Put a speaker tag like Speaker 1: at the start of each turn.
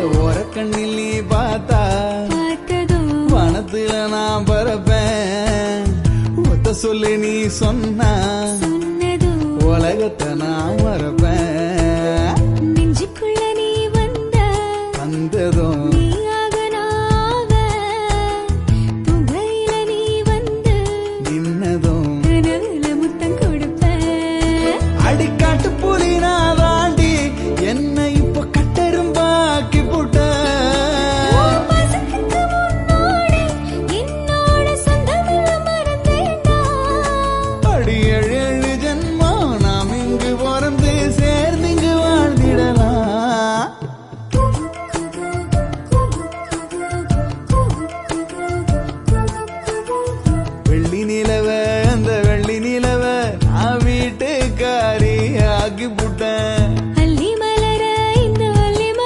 Speaker 1: ஒரு கண்ணில் நீ பார்த்தா வனத்துல நான் பறப்பேன். ஒத்த சொல்லு நீ சொன்னா உலகத்தை நான் மறப்பேன்.
Speaker 2: நெஞ்சுக்குள்ள நீ வந்ததும்